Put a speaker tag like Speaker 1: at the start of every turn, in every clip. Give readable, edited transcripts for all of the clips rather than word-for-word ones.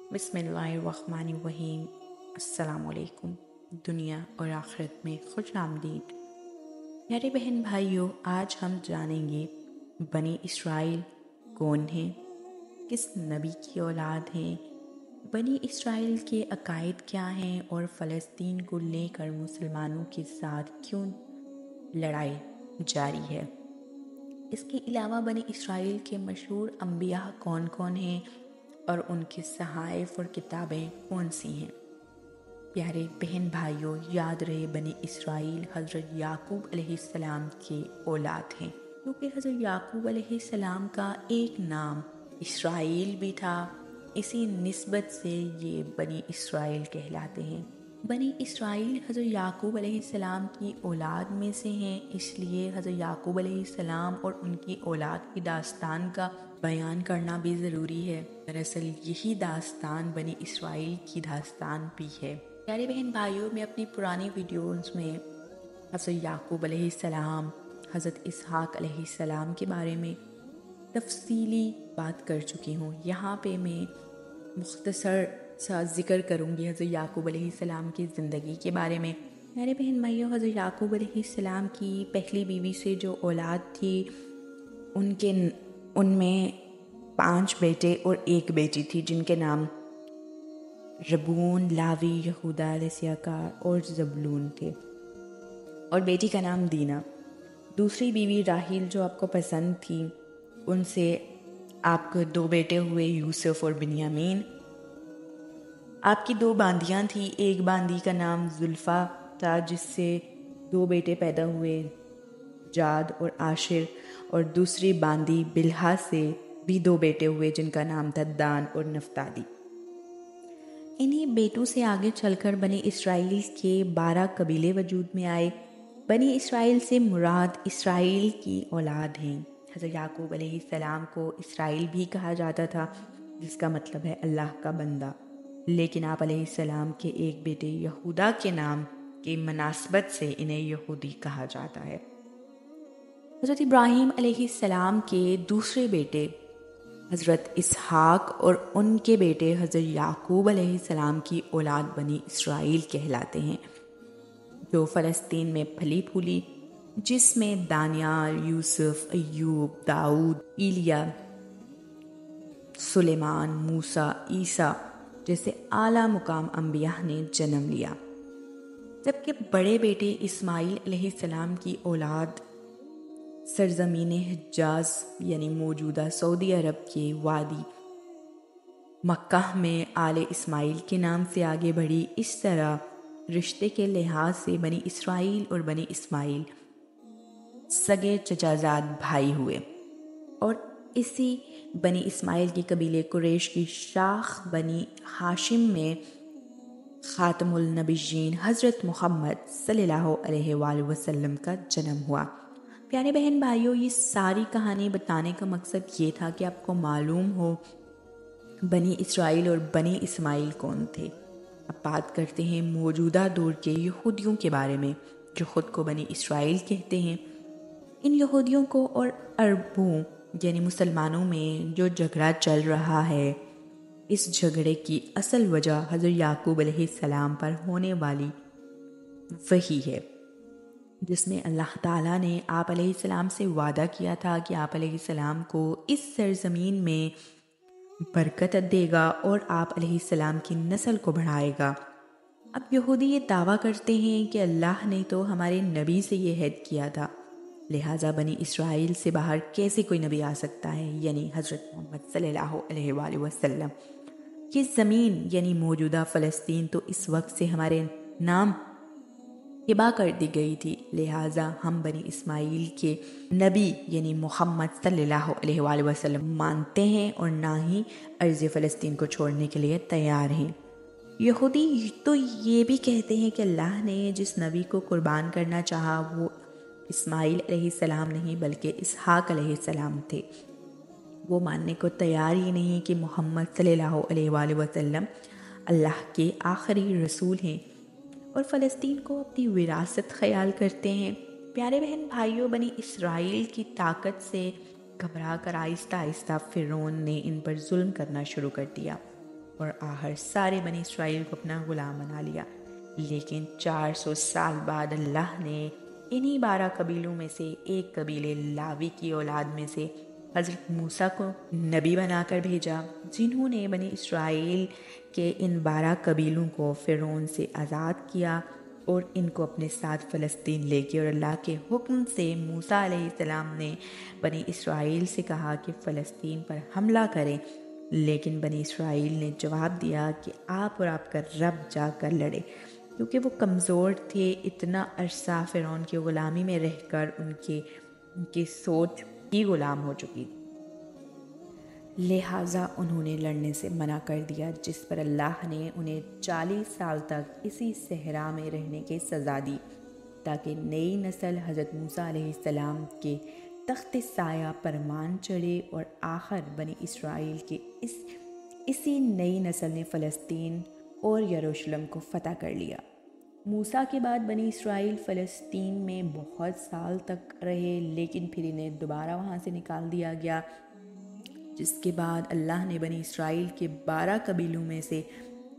Speaker 1: بسم اللہ الرحمن الرحیم۔ السلام علیکم۔ دنیا اور آخرت میں خوش آمدید پیارے بہن بھائیوں، آج ہم جانیں گے بنی اسرائیل کون ہیں، کس نبی کی اولاد ہیں، بنی اسرائیل کے عقائد کیا ہیں اور فلسطین کو لے کر مسلمانوں کے ساتھ کیوں لڑائی جاری ہے۔ اس کے علاوہ بنی اسرائیل کے مشہور انبیاء کون کون ہیں اور ان کے صحائف اور کتابیں کون سی ہیں۔ پیارے بہن بھائیوں، یاد رہے بنی اسرائیل حضرت یعقوب علیہ السلام کے اولاد ہیں، کیونکہ حضرت یعقوب علیہ السلام کا ایک نام اسرائیل بھی تھا، اسی نسبت سے یہ بنی اسرائیل کہلاتے ہیں۔ بنی اسرائیل حضرت یعقوب علیہ السلام کی اولاد میں سے ہیں، اس لیے حضرت یعقوب علیہ السلام اور ان کی اولاد کی داستان کا بیان کرنا بھی ضروری ہے۔ دراصل یہی داستان بنی اسرائیل کی داستان بھی ہے۔ پیارے بہن بھائیوں، میں اپنی پرانی ویڈیوز میں حضرت یعقوب علیہ السلام، حضرت اسحاق علیہ السلام کے بارے میں تفصیلی بات کر چکی ہوں۔ یہاں پہ میں مختصر سا ذکر کروں گی حضرت یعقوب علیہ السلام کی زندگی کے بارے میں۔ میرے بہن بھائیوں، حضرت یعقوب علیہ السلام کی پہلی بیوی سے جو اولاد تھی، ان میں 5 بیٹے اور 1 بیٹی تھی، جن کے نام ربون، لاوی، یہودا، الیساکار اور زبلون تھے، اور بیٹی کا نام دینا۔ دوسری بیوی راحیل جو آپ کو پسند تھی، ان سے آپ کو 2 بیٹے ہوئے، یوسف اور بنیامین۔ آپ کی 2 باندیاں تھیں، ایک باندی کا نام زلفا تھا جس سے 2 بیٹے پیدا ہوئے، جاد اور عاشر، اور دوسری باندی بلہا سے بھی 2 بیٹے ہوئے جن کا نام تھا دان اور نفتالی۔ انہی بیٹوں سے آگے چل کر بنی اسرائیل کے 12 قبیلے وجود میں آئے۔ بنی اسرائیل سے مراد اسرائیل کی اولاد ہیں۔ حضرت یعقوب علیہ السلام کو اسرائیل بھی کہا جاتا تھا، جس کا مطلب ہے اللہ کا بندہ، لیکن آپ علیہ السلام کے ایک بیٹے یہودا کے نام کی مناسبت سے انہیں یہودی کہا جاتا ہے۔ حضرت ابراہیم علیہ السلام کے دوسرے بیٹے حضرت اسحاق اور ان کے بیٹے حضرت یعقوب علیہ السلام کی اولاد بنی اسرائیل کہلاتے ہیں، جو فلسطین میں پھلی پھولی، جس میں دانیال، یوسف، ایوب، داؤد، ایلیا، سلیمان، موسیٰ، عیسیٰ جیسے اعلیٰ مقام انبیاء نے جنم لیا۔ جبکہ بڑے بیٹے اسماعیل علیہ السلام کی اولاد سرزمین حجاز یعنی موجودہ سعودی عرب کے وادی مکہ میں آل اسماعیل کے نام سے آگے بڑھی۔ اس طرح رشتے کے لحاظ سے بنی اسرائیل اور بنی اسماعیل سگے چچازاد بھائی ہوئے، اور اسی بنی اسماعیل کے قبیلے قریش کی شاخ بنی ہاشم میں خاتم النبیین حضرت محمد صلی اللہ علیہ وآلہ وسلم کا جنم ہوا۔ پیارے بہن بھائیوں، یہ ساری کہانی بتانے کا مقصد یہ تھا کہ آپ کو معلوم ہو بنی اسرائیل اور بنی اسماعیل کون تھے۔ اب بات کرتے ہیں موجودہ دور کے یہودیوں کے بارے میں، جو خود کو بنی اسرائیل کہتے ہیں۔ ان یہودیوں کو اور عربوں یعنی مسلمانوں میں جو جھگڑا چل رہا ہے، اس جھگڑے کی اصل وجہ حضرت یعقوب علیہ السلام پر ہونے والی وحی ہے، جس میں اللہ تعالیٰ نے آپ علیہ السلام سے وعدہ کیا تھا کہ آپ علیہ السلام کو اس سرزمین میں برکت دے گا اور آپ علیہ السلام کی نسل کو بڑھائے گا۔ اب یہودی یہ دعویٰ کرتے ہیں کہ اللہ نے تو ہمارے نبی سے یہ عہد کیا تھا، لہٰذا بنی اسرائیل سے باہر کیسے کوئی نبی آ سکتا ہے، یعنی حضرت محمد صلی اللہ علیہ وآلہ وسلم۔ یہ زمین یعنی موجودہ فلسطین تو اس وقت سے ہمارے نام ہبا کر دی گئی تھی، لہٰذا ہم بنی اسماعیل کے نبی یعنی محمد صلی اللہ علیہ وآلہ وسلم مانتے ہیں اور نہ ہی ارض فلسطین کو چھوڑنے کے لیے تیار ہیں۔ یہودی تو یہ بھی کہتے ہیں کہ اللہ نے جس نبی کو قربان کرنا چاہا وہ اسماعیل علیہ السلام نہیں بلکہ اسحاق علیہ السلام تھے۔ وہ ماننے کو تیار ہی نہیں کہ محمد صلی اللہ علیہ وآلہ وسلم اللہ کے آخری رسول ہیں، اور فلسطین کو اپنی وراثت خیال کرتے ہیں۔ پیارے بہن بھائیوں، بنی اسرائیل کی طاقت سے گھبرا کر آہستہ آہستہ فرعون نے ان پر ظلم کرنا شروع کر دیا۔ اور آخر سارے بنی اسرائیل کو اپنا غلام بنا لیا۔ لیکن 400 سال بعد اللہ نے انہی 12 قبیلوں میں سے ایک قبیلے لاوی کی اولاد میں سے حضرت موسیٰ کو نبی بنا کر بھیجا، جنہوں نے بنی اسرائیل کے ان 12 قبیلوں کو فرعون سے آزاد کیا اور ان کو اپنے ساتھ فلسطین لے گئے۔ اور اللہ کے حکم سے موسیٰ علیہ السلام نے بنی اسرائیل سے کہا کہ فلسطین پر حملہ کریں، لیکن بنی اسرائیل نے جواب دیا کہ آپ اور آپ کا رب جا کر لڑے، کیونکہ وہ کمزور تھے۔ اتنا عرصہ فرعون کی غلامی میں رہ کر ان کی سوچ ہی غلام ہو چکی، لہٰذا انہوں نے لڑنے سے منع کر دیا، جس پر اللہ نے انہیں 40 سال تک اسی صحرا میں رہنے کی سزا دی، تاکہ نئی نسل حضرت موسیٰ علیہ السلام کے تخت سایہ پر مان چڑھے۔ اور آخر بنی اسرائیل کے اسی نئی نسل نے فلسطین اور یروشلم کو فتح کر لیا۔ موسیٰ کے بعد بنی اسرائیل فلسطین میں بہت سال تک رہے، لیکن پھر انہیں دوبارہ وہاں سے نکال دیا گیا، جس کے بعد اللہ نے بنی اسرائیل کے 12 قبیلوں میں سے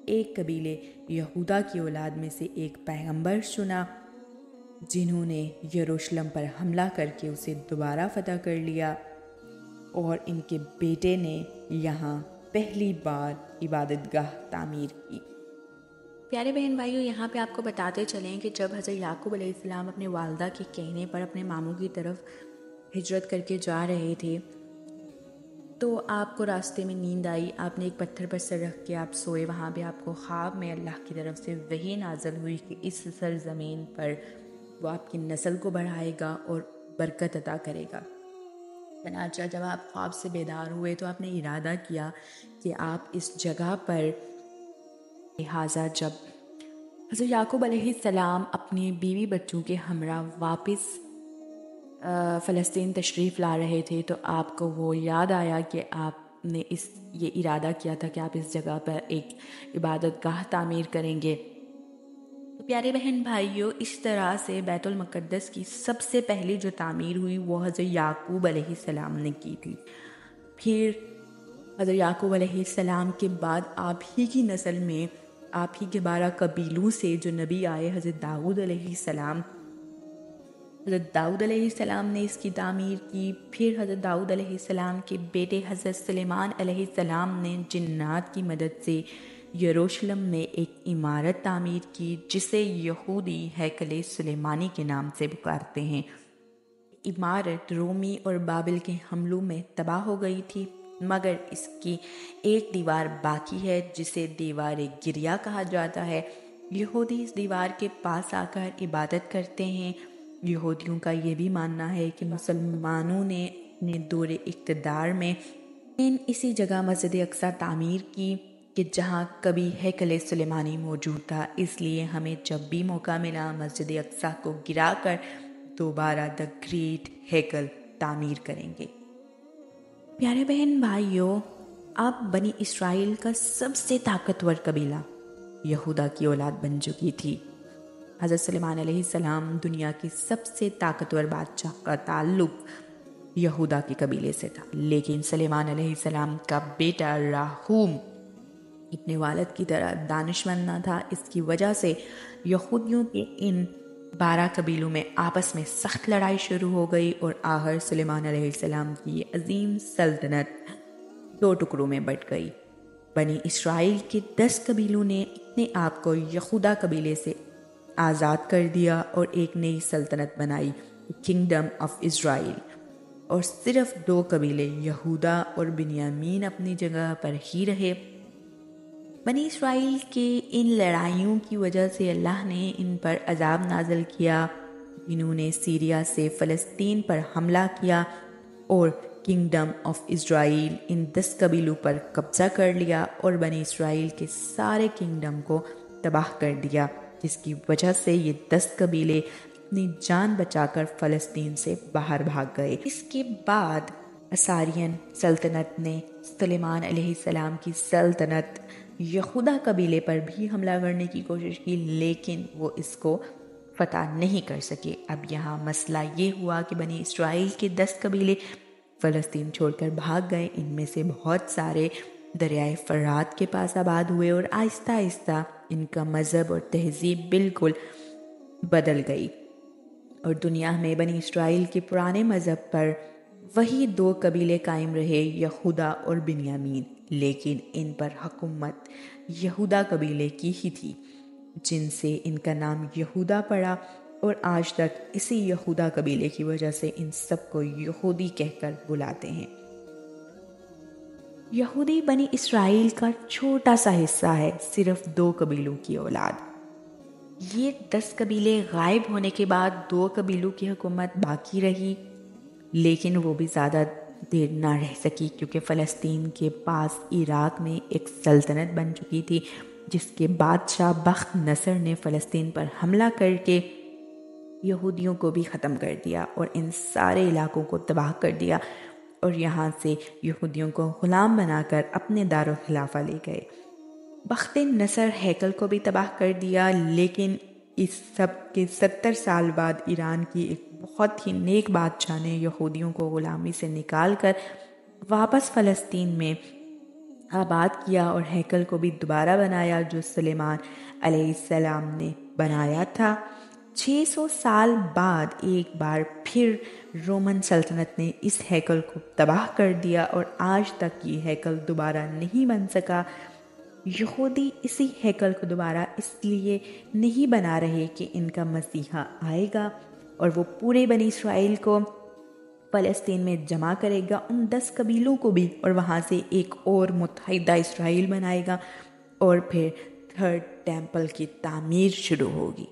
Speaker 1: ایک قبیلے یہودا کی اولاد میں سے ایک پیغمبر چنا، جنہوں نے یروشلم پر حملہ کر کے اسے دوبارہ فتح کر لیا، اور ان کے بیٹے نے یہاں پہلی بار عبادت گاہ تعمیر کی۔
Speaker 2: پیارے بہن بھائیوں، یہاں پہ آپ کو بتاتے چلیں کہ جب حضرت یعقوب علیہ السلام اپنے والدہ کے کہنے پر اپنے ماموں کی طرف ہجرت کر کے جا رہے تھے، تو آپ کو راستے میں نیند آئی، آپ نے ایک پتھر پر سر رکھ کے آپ سوئے۔ وہاں پہ آپ کو خواب میں اللہ کی طرف سے وحی نازل ہوئی کہ اس سرزمین پر وہ آپ کی نسل کو بڑھائے گا اور برکت عطا کرے گا۔ چنانچہ جب آپ خواب سے بیدار ہوئے تو آپ نے ارادہ کیا کہ آپ اس جگہ پر، لہٰذا جب حضرت یعقوب علیہ السلام اپنی بیوی بچوں کے ہمراہ واپس فلسطین تشریف لا رہے تھے، تو آپ کو وہ یاد آیا کہ آپ نے یہ ارادہ کیا تھا کہ آپ اس جگہ پر ایک عبادت گاہ تعمیر کریں گے۔ تو پیارے بہن بھائیوں، اس طرح سے بیت المقدس کی سب سے پہلی جو تعمیر ہوئی وہ حضرت یعقوب علیہ السلام نے کی تھی۔ پھر حضرت یعقوب علیہ السلام کے بعد آپ ہی کی نسل میں، آپ ہی کے 12 قبیلوں سے جو نبی آئے، حضرت داؤد علیہ السلام، حضرت داؤد علیہ السلام نے اس کی تعمیر کی۔ پھر حضرت داؤد علیہ السلام کے بیٹے حضرت سلیمان علیہ السلام نے جنات کی مدد سے یروشلم میں ایک عمارت تعمیر کی، جسے یہودی ہیکل سلیمانی کے نام سے پکارتے ہیں۔ عمارت رومی اور بابل کے حملوں میں تباہ ہو گئی تھی، مگر اس کی ایک دیوار باقی ہے جسے دیوار گریہ کہا جاتا ہے۔ یہودی اس دیوار کے پاس آ کر عبادت کرتے ہیں۔ یہودیوں کا یہ بھی ماننا ہے کہ مسلمانوں نے اپنے دور اقتدار میں اسی جگہ مسجد اقصی تعمیر کی کہ جہاں کبھی ہیکل سلیمانی موجود تھا، اس لیے ہمیں جب بھی موقع ملا مسجد اقصی کو گرا کر دوبارہ دی گریٹ ہیکل تعمیر کریں گے۔ پیارے بہن بھائیوں، اب بنی اسرائیل کا سب سے طاقتور قبیلہ
Speaker 1: یہودا کی اولاد بن چکی تھی۔ حضرت سلیمان علیہ السلام دنیا کی سب سے طاقتور بادشاہ کا تعلق یہودا کے قبیلے سے تھا، لیکن سلیمان علیہ السلام کا بیٹا راہوم اپنے والد کی طرح دانشمند نہ تھا۔ اس کی وجہ سے یہودیوں کے ان 12 قبیلوں میں آپس میں سخت لڑائی شروع ہو گئی، اور آخر سلیمان علیہ السلام کی عظیم سلطنت 2 ٹکڑوں میں بٹ گئی۔ بنی اسرائیل کے 10 قبیلوں نے اپنے آپ کو یہودا قبیلے سے آزاد کر دیا اور ایک نئی سلطنت بنائی، کنگڈم آف اسرائیل، اور صرف 2 قبیلے یہودا اور بنیامین اپنی جگہ پر ہی رہے۔ بنی اسرائیل کے ان لڑائیوں کی وجہ سے اللہ نے ان پر عذاب نازل کیا، جنہوں نے سیریا سے فلسطین پر حملہ کیا اور کنگڈم آف اسرائیل ان 10 قبیلوں پر قبضہ کر لیا اور بنی اسرائیل کے سارے کنگڈم کو تباہ کر دیا، جس کی وجہ سے یہ 10 قبیلے اپنی جان بچا کر فلسطین سے باہر بھاگ گئے۔ اس کے بعد اسارین سلطنت نے سلیمان علیہ السلام کی سلطنت یہودا قبیلے پر بھی حملہ کرنے کی کوشش کی، لیکن وہ اس کو فتح نہیں کر سکے۔ اب یہاں مسئلہ یہ ہوا کہ بنی اسرائیل کے 10 قبیلے فلسطین چھوڑ کر بھاگ گئے، ان میں سے بہت سارے دریائے فرات کے پاس آباد ہوئے اور آہستہ آہستہ ان کا مذہب اور تہذیب بالکل بدل گئی، اور دنیا میں بنی اسرائیل کے پرانے مذہب پر وہی 2 قبیلے قائم رہے، یہودا اور بنیامین، لیکن ان پر حکومت یہودا قبیلے کی ہی تھی، جن سے ان کا نام یہودا پڑا، اور آج تک اسی یہودا قبیلے کی وجہ سے ان سب کو یہودی کہہ کر بلاتے ہیں۔ یہودی بنی اسرائیل کا چھوٹا سا حصہ ہے، صرف 2 قبیلوں کی اولاد۔ یہ 10 قبیلے غائب ہونے کے بعد 2 قبیلوں کی حکومت باقی رہی، لیکن وہ بھی زیادہ دیر نہ رہ سکی، کیونکہ فلسطین کے پاس عراق میں ایک سلطنت بن چکی تھی، جس کے بادشاہ بخت نصر نے فلسطین پر حملہ کر کے یہودیوں کو بھی ختم کر دیا اور ان سارے علاقوں کو تباہ کر دیا، اور یہاں سے یہودیوں کو غلام بنا کر اپنے دارالخلافہ لے گئے۔ بخت نصر ہیکل کو بھی تباہ کر دیا، لیکن اس سب کے 70 سال بعد ایران کی ایک بہت ہی نیک بادشاہ نے یہودیوں کو غلامی سے نکال کر واپس فلسطین میں آباد کیا، اور ہیکل کو بھی دوبارہ بنایا جو سلیمان علیہ السلام نے بنایا تھا۔ 600 سال بعد ایک بار پھر رومن سلطنت نے اس ہیکل کو تباہ کر دیا، اور آج تک یہ ہیکل دوبارہ نہیں بن سکا۔ یہودی اسی ہیکل کو دوبارہ اس لیے نہیں بنا رہے کہ ان کا مسیحا آئے گا اور وہ پورے بنی اسرائیل کو فلسطین میں جمع کرے گا، ان 10 قبیلوں کو بھی، اور وہاں سے ایک اور متحدہ اسرائیل بنائے گا، اور پھر 3rd ٹیمپل کی تعمیر شروع ہوگی۔